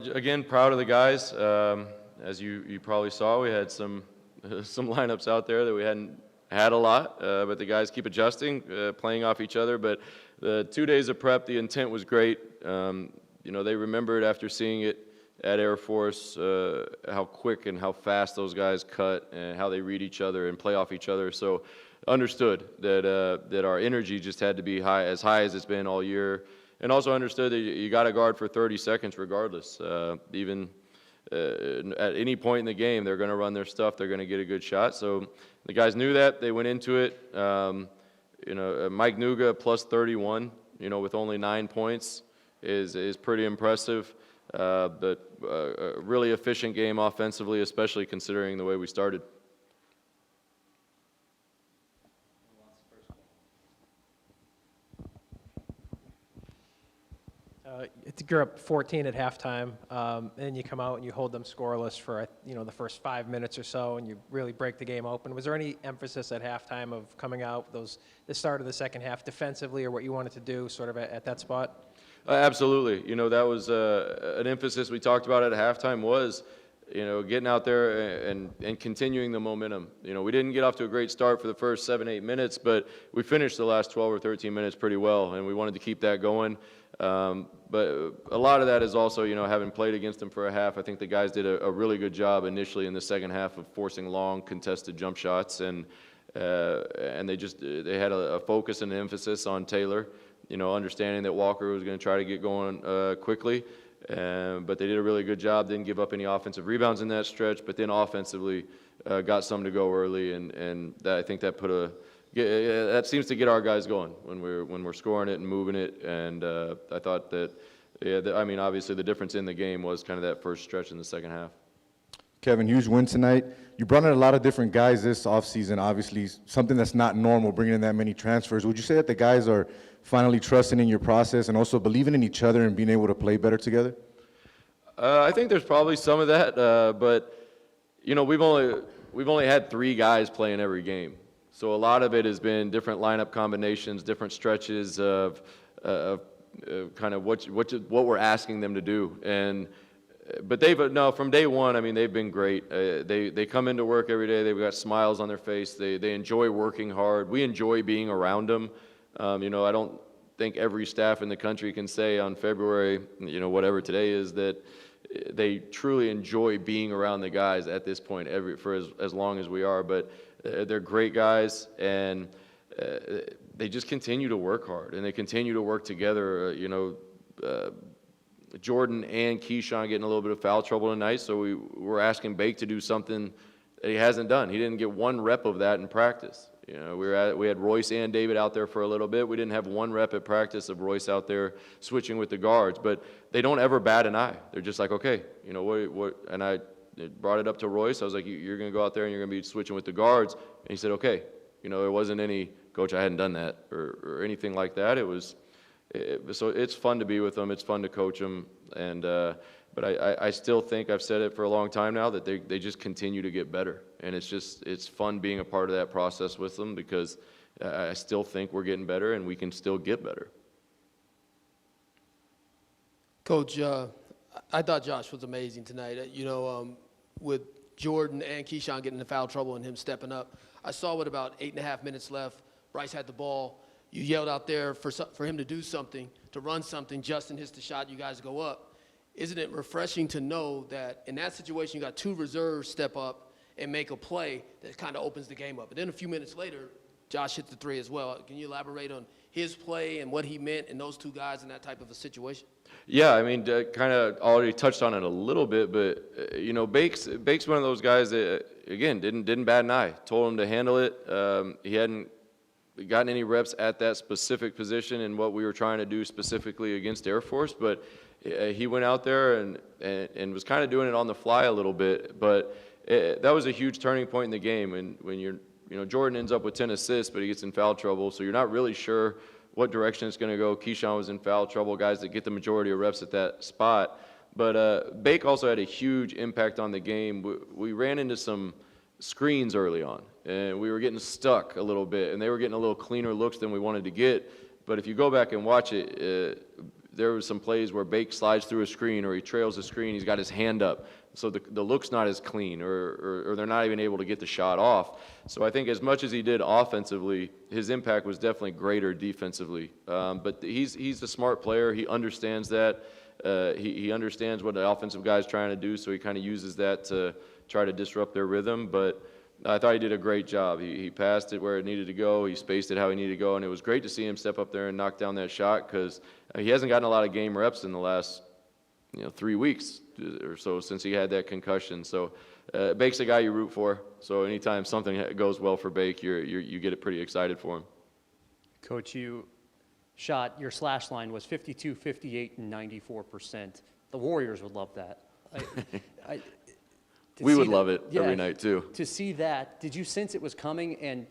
Again, proud of the guys. As you probably saw, we had some some lineups out there that we hadn't had a lot, but the guys keep adjusting, playing off each other. But the 2 days of prep, the intent was great. They remembered after seeing it at Air Force how quick and how fast those guys cut and how they read each other and play off each other. So understood that our energy just had to be high as it's been all year. And also understood that you got to guard for 30 seconds regardless. Even at any point in the game, they're going to run their stuff. They're going to get a good shot. So the guys knew that. They went into it. Mike Nuga plus 31, with only 9 points is pretty impressive. But a really efficient game offensively, especially considering the way we started. I think you're up 14 at halftime, and you come out and you hold them scoreless for the first 5 minutes or so, and you really break the game open. Was there any emphasis at halftime of coming out the start of the second half defensively, or what you wanted to do sort of at that spot? Absolutely. That was an emphasis we talked about at halftime was, getting out there and continuing the momentum. We didn't get off to a great start for the first 7-8 minutes, but we finished the last 12 or 13 minutes pretty well, and we wanted to keep that going. But a lot of that is also, having played against them for a half, I think the guys did a really good job initially in the second half of forcing long contested jump shots, and they had a focus and an emphasis on Taylor, understanding that Walker was going to try to get going quickly. But they did a really good job, didn't give up any offensive rebounds in that stretch, but then offensively got some to go early, and I think that that seems to get our guys going when we're scoring it and moving it. And I thought that, obviously the difference in the game was kind of that first stretch in the second half. Kevin, huge win tonight. You brought in a lot of different guys this offseason, obviously something that's not normal, bringing in that many transfers. Would you say that the guys are finally trusting in your process and also believing in each other and being able to play better together? I think there's probably some of that, but we've only had 3 guys playing every game. So a lot of it has been different lineup combinations, different stretches of kind of what we're asking them to do. But from day one, they've been great. They come into work every day. They've got smiles on their face. They enjoy working hard. We enjoy being around them. I don't think every staff in the country can say on February, whatever today is, that they truly enjoy being around the guys at this point for as long as we are. But they're great guys, and they just continue to work hard, and they continue to work together. Jordan and Keyshawn getting a little bit of foul trouble tonight, so we're asking Bake to do something that he hasn't done. He didn't get 1 rep of that in practice. We had Royce and David out there for a little bit. We didn't have 1 rep at practice of Royce out there switching with the guards, but they don't ever bat an eye. They're just like, okay, what? And I brought it up to Royce. I was like, you're going to go out there and you're going to be switching with the guards. And he said, okay. There wasn't any, coach, I hadn't done that or anything like that. So it's fun to be with them. It's fun to coach them. But I still think, I've said it for a long time now, that they just continue to get better. And it's fun being a part of that process with them, because I still think we're getting better and we can still get better. Coach, I thought Josh was amazing tonight. With Jordan and Keyshawn getting into foul trouble and him stepping up, I saw with about 8.5 minutes left, Bryce had the ball. You yelled out there for him to do something, to run something. Justin hits the shot, you guys go up. Isn't it refreshing to know that in that situation you got 2 reserves step up and make a play that kind of opens the game up? And then a few minutes later, Josh hit the 3 as well. Can you elaborate on his play and what he meant in those 2 guys in that type of a situation? Yeah, kind of already touched on it a little bit, but Bake's one of those guys that, again, didn't bat an eye. Told him to handle it. He hadn't gotten any reps at that specific position and what we were trying to do specifically against Air Force, but he went out there and was kind of doing it on the fly a little bit. But that was a huge turning point in the game. And when Jordan ends up with 10 assists, but he gets in foul trouble, so you're not really sure what direction it's going to go. Keyshawn was in foul trouble, guys that get the majority of reps at that spot. But Bake also had a huge impact on the game. We ran into some screens early on, and we were getting stuck a little bit, and they were getting a little cleaner looks than we wanted to get. But if you go back and watch it, there was some plays where Bake slides through a screen or he trails a screen, he's got his hand up. So the look's not as clean, or they're not even able to get the shot off. So I think as much as he did offensively, his impact was definitely greater defensively. But he's a smart player. He understands that. He understands what the offensive guy's trying to do, so he kind of uses that to try to disrupt their rhythm. But I thought he did a great job. He passed it where it needed to go. He spaced it how he needed to go, and it was great to see him step up there and knock down that shot because he hasn't gotten a lot of game reps in the last 3 weeks or so since he had that concussion. So Bake's a guy you root for. So anytime something goes well for Bake, you get it pretty excited for him. Coach, you shot, your slash line was 52, 58, and 94%. The Warriors would love that. We would love it every night too. To see that, did you sense it was coming? And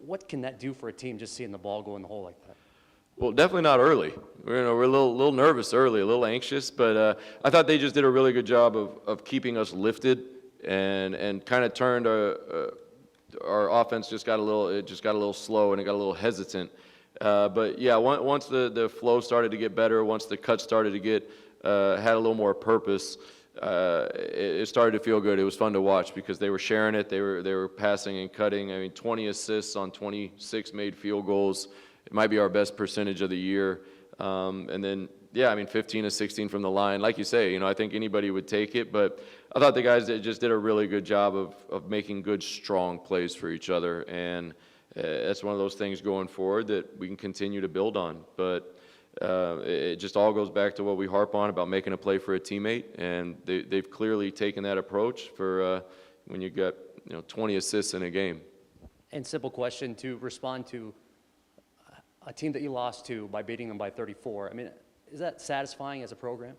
what can that do for a team, just seeing the ball go in the hole like that? Well, definitely not early. We're a little nervous early, a little anxious, but I thought they just did a really good job of keeping us lifted and kind of turned our offense just got a little slow and it got a little hesitant. But yeah, once the flow started to get better, once the cuts started to get had a little more purpose, it started to feel good. It was fun to watch because they were sharing it. They were passing and cutting. I mean, 20 assists on 26 made field goals. It might be our best percentage of the year. And then, yeah, I mean, 15 to 16 from the line. Like you say, I think anybody would take it. But I thought the guys just did a really good job of making good, strong plays for each other. And that's one of those things going forward that we can continue to build on. But it just all goes back to what we harp on about making a play for a teammate. And they've clearly taken that approach for when you got 20 assists in a game. And simple question to respond to a team that you lost to by beating them by 34. I mean, is that satisfying as a program?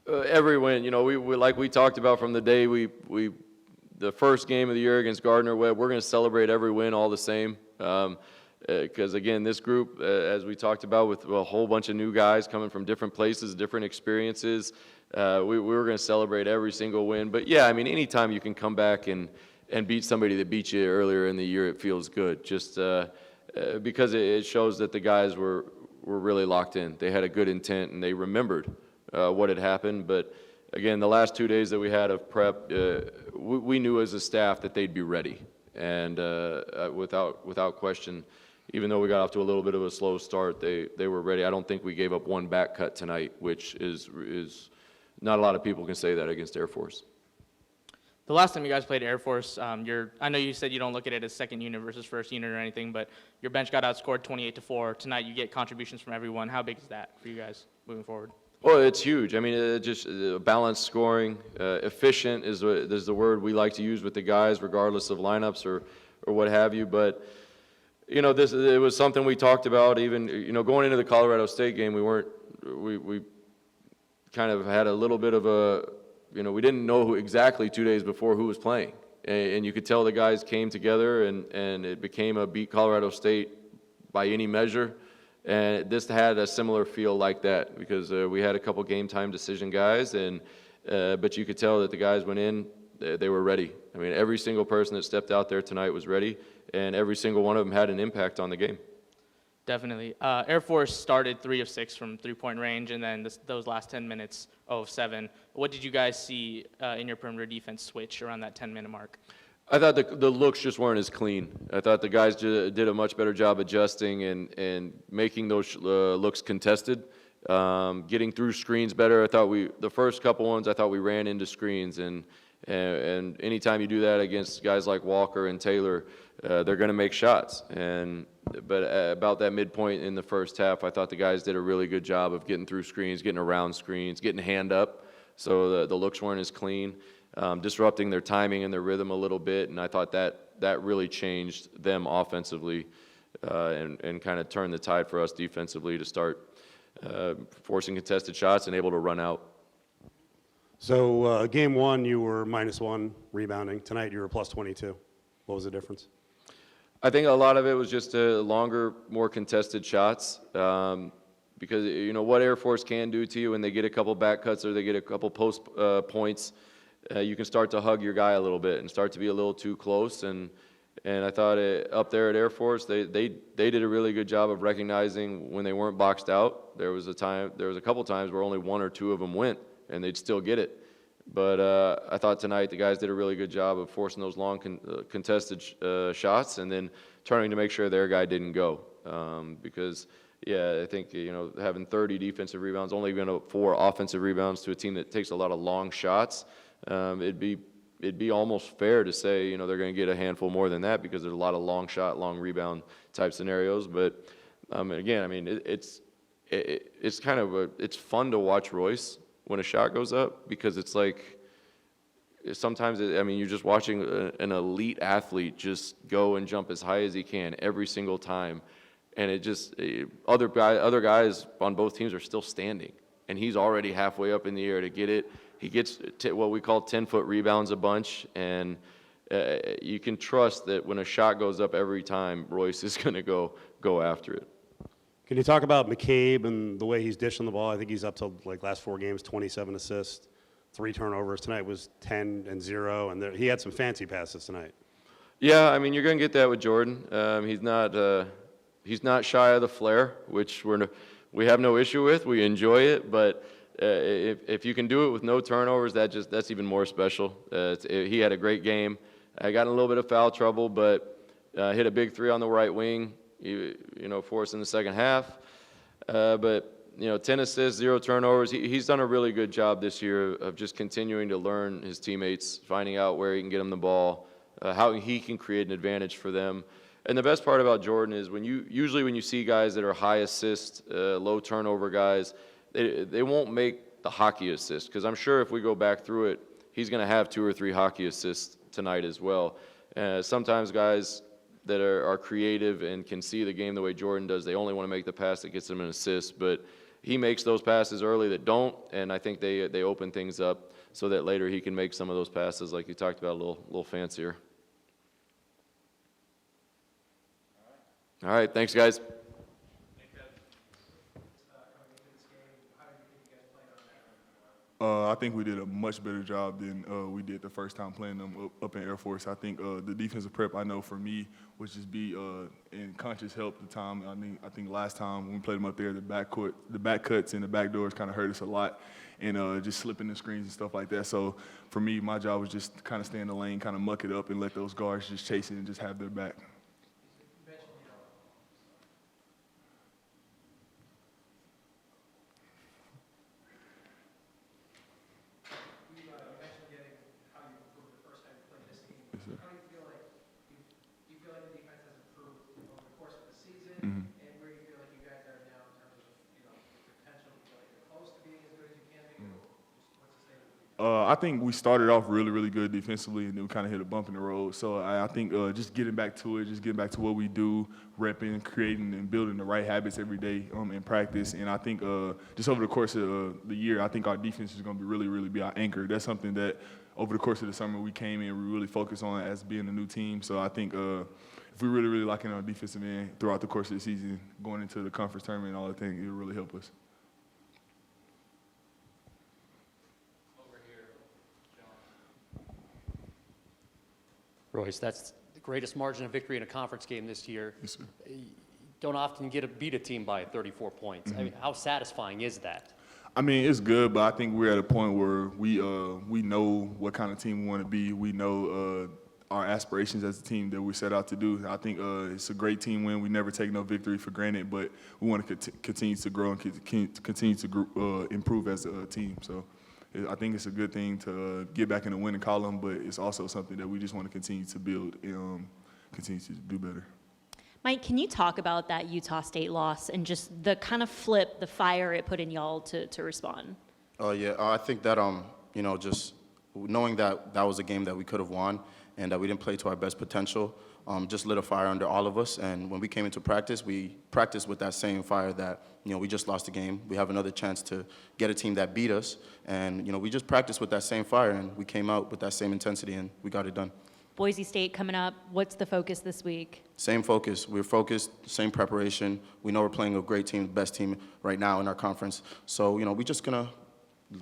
Every win, we like we talked about from the day the first game of the year against Gardner-Webb, we're going to celebrate every win all the same. Because again, this group, as we talked about, with a whole bunch of new guys coming from different places, different experiences, we were going to celebrate every single win. But yeah, I mean, anytime you can come back and beat somebody that beat you earlier in the year, it feels good. Just because it shows that the guys were really locked in. They had a good intent and they remembered what had happened. But again, the last 2 days that we had of prep, we knew as a staff that they'd be ready. And without question, even though we got off to a little bit of a slow start, they were ready. I don't think we gave up one back cut tonight, which is not a lot of people can say that against Air Force. The last time you guys played Air Force, I know you said you don't look at it as second unit versus first unit or anything, but your bench got outscored 28-4. Tonight you get contributions from everyone. How big is that for you guys moving forward? Well, it's huge. I mean, just balanced scoring, efficient is the word we like to use with the guys, regardless of lineups or what have you. But it was something we talked about. Even going into the Colorado State game, we kind of had a little bit of a. We didn't know exactly 2 days before who was playing. And you could tell the guys came together and it became a beat Colorado State by any measure. And this had a similar feel like that because we had a couple game time decision guys. But you could tell that the guys went in, they were ready. I mean, every single person that stepped out there tonight was ready. And every single one of them had an impact on the game. Definitely. Air Force started 3 of 6 from three-point range, and then those last 10 minutes, 0 of 7. What did you guys see in your perimeter defense switch around that 10-minute mark? I thought the looks just weren't as clean. I thought the guys did a much better job adjusting and making those looks contested, getting through screens better. I thought the first couple ones, I thought we ran into screens, and anytime you do that against guys like Walker and Taylor, they're going to make shots. But about that midpoint in the first half, I thought the guys did a really good job of getting through screens, getting around screens, getting hand up, so the looks weren't as clean, disrupting their timing and their rhythm a little bit, and I thought that really changed them offensively and kind of turned the tide for us defensively to start forcing contested shots and able to run out. So game one, you were -1 rebounding. Tonight, you were plus 22. What was the difference? I think a lot of it was just longer, more contested shots because what Air Force can do to you when they get a couple back cuts or they get a couple post points, you can start to hug your guy a little bit and start to be a little too close, and And I thought up there at Air Force, they did a really good job of recognizing when they weren't boxed out. There was a couple times where only one or two of them went, and they'd still get it. But I thought tonight the guys did a really good job of forcing those long contested shots and then turning to make sure their guy didn't go. Because, yeah, I think, having 30 defensive rebounds, only going 4 offensive rebounds to a team that takes a lot of long shots, it'd be almost fair to say, they're going to get a handful more than that because there's a lot of long shot, long rebound type scenarios. But again, I mean, it's kind of it's fun to watch Royce when a shot goes up because it's like sometimes, you're just watching an elite athlete just go and jump as high as he can every single time. And it just, other guys on both teams are still standing. And he's already halfway up in the air to get it. He gets what we call 10-foot rebounds a bunch, and you can trust that when a shot goes up every time, Royce is going to go after it. Can you talk about McCabe and the way he's dishing the ball? I think he's up to last 4 games, 27 assists, 3 turnovers. Tonight was 10 and 0, and he had some fancy passes tonight. Yeah, you're going to get that with Jordan. He's not shy of the flair, which we have no issue with. We enjoy it, but if you can do it with no turnovers, that's even more special. He had a great game. I got in a little bit of foul trouble, but hit a big 3 on the right wing, for us in the second half. But 10 assists, 0 turnovers. He's done a really good job this year of just continuing to learn his teammates, finding out where he can get them the ball, how he can create an advantage for them. And the best part about Jordan is usually when you see guys that are high assist, low turnover guys, they won't make the hockey assist, because I'm sure if we go back through it, he's going to have 2 or 3 hockey assists tonight as well. Sometimes guys that are creative and can see the game the way Jordan does, they only want to make the pass that gets them an assist, but he makes those passes early that don't, and I think they open things up so that later he can make some of those passes like you talked about, a little fancier. All right, thanks, guys. I think we did a much better job than we did the first time playing them up in Air Force. I think the defensive prep, I know for me, was just be in conscious help the time. I think last time when we played them up there, the back cuts and the back doors kind of hurt us a lot, and just slipping the screens and stuff like that. So for me, my job was just kind of stay in the lane, kind of muck it up, and let those guards just chase it and just have their back. I think we started off really, really good defensively, and then we kind of hit a bump in the road. So I think just getting back to it, just getting back to what we do, repping, creating, and building the right habits every day in practice. And I think just over the course of the year, I think our defense is going to really, really be our anchor. That's something that over the course of the summer we came in, we really focused on as being a new team. So I think if we really, really lock in on our defensive end throughout the course of the season, going into the conference tournament and all that thing, it'll really help us. Royce, that's the greatest margin of victory in a conference game this year. Yes, sir. You don't often beat a team by 34 points. Mm-hmm. How satisfying is that? It's good, but I think we're at a point where we know what kind of team we want to be. We know our aspirations as a team that we set out to do. I think it's a great team win. We never take no victory for granted, but we want to continue to grow and continue to improve as a team. So I think it's a good thing to get back in the winning column, but it's also something that we just want to continue to build and continue to do better. Mike, can you talk about that Utah State loss and just the kind of flip, the fire it put in y'all to respond? I think that, just knowing that that was a game that we could have won and that we didn't play to our best potential, just lit a fire under all of us. And when we came into practice, we practiced with that same fire that, we just lost the game. We have another chance to get a team that beat us. And, we just practiced with that same fire, and we came out with that same intensity, and we got it done. Boise State coming up. What's the focus this week? Same focus. We're focused, same preparation. We know we're playing a great team, the best team right now in our conference. So, we're just going to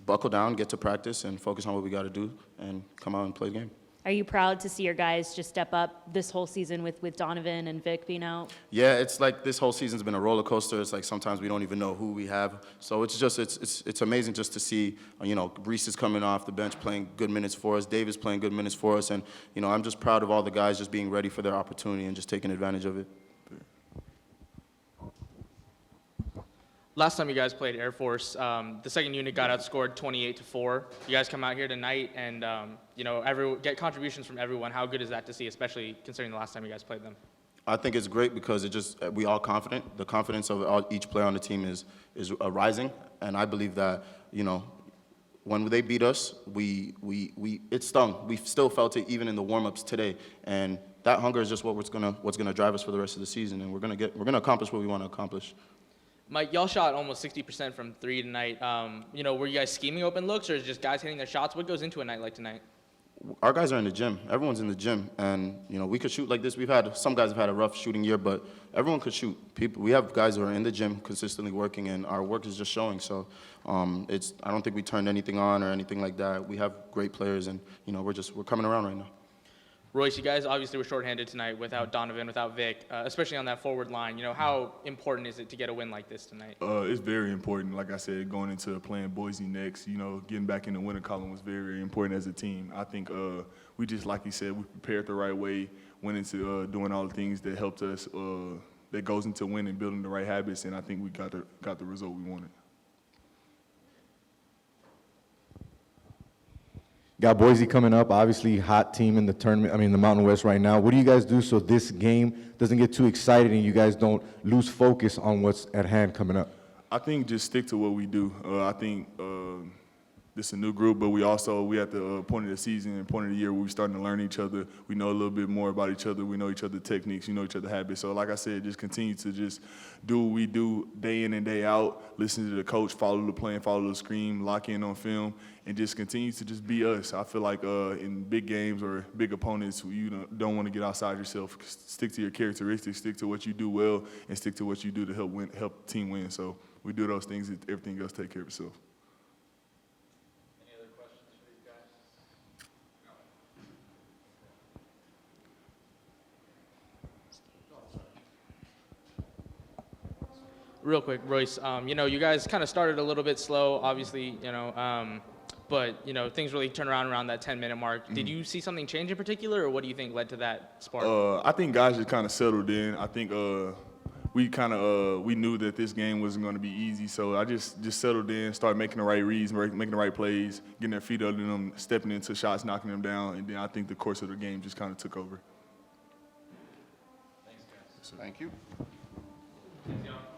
buckle down, get to practice, and focus on what we got to do, and come out and play the game. Are you proud to see your guys just step up this whole season with Donovan and Vic being out? Yeah, it's like this whole season's been a roller coaster. It's like sometimes we don't even know who we have. So it's amazing just to see, Reese is coming off the bench playing good minutes for us. Dave is playing good minutes for us. And, I'm just proud of all the guys just being ready for their opportunity and just taking advantage of it. Last time you guys played Air Force, the second unit got outscored 28-4. You guys come out here tonight and, get contributions from everyone. How good is that to see, especially considering the last time you guys played them? I think it's great because we all confident. The confidence of each player on the team is rising, and I believe that when they beat us, it stung. We still felt it even in the warm-ups today, and that hunger is just what's gonna drive us for the rest of the season, and we're gonna accomplish what we want to accomplish. Mike, y'all shot almost 60% from three tonight. Were you guys scheming open looks, or is it just guys hitting their shots? What goes into a night like tonight? Our guys are in the gym. Everyone's in the gym, and we could shoot like this. Some guys have had a rough shooting year, but everyone could shoot. We have guys who are in the gym consistently working, and our work is just showing. So, I don't think we turned anything on or anything like that. We have great players, and we're coming around right now. Royce, you guys obviously were shorthanded tonight without Donovan, without Vic, especially on that forward line. How important is it to get a win like this tonight? It's very important. Like I said, going into playing Boise next, getting back in the winning column was very, very important as a team. I think we just, like you said, we prepared the right way, went into doing all the things that helped us, that goes into winning, building the right habits, and I think we got the result we wanted. Got Boise coming up, obviously hot team in the tournament, the Mountain West right now. What do you guys do so this game doesn't get too excited and you guys don't lose focus on what's at hand coming up? I think just stick to what we do. I think this is a new group, but we at the point of the season and point of the year where we're starting to learn each other. We know a little bit more about each other. We know each other's techniques. We know each other's habits. So like I said, just continue to just do what we do day in and day out. Listen to the coach, follow the plan, follow the scheme, lock in on film, and just continue to just be us. I feel like in big games or big opponents, you don't want to get outside yourself. Stick to your characteristics, stick to what you do well, and stick to what you do to help the team win. So we do those things, everything else take care of itself. Real quick, Royce, you guys kind of started a little bit slow, obviously, but, things really turned around that 10-minute mark. Did you see something change in particular, or what do you think led to that spark? I think guys just kind of settled in. I think we knew that this game wasn't going to be easy, so I just settled in, started making the right reads, making the right plays, getting their feet under them, stepping into shots, knocking them down, and then I think the course of the game just kind of took over. Thank you. Thanks, y'all.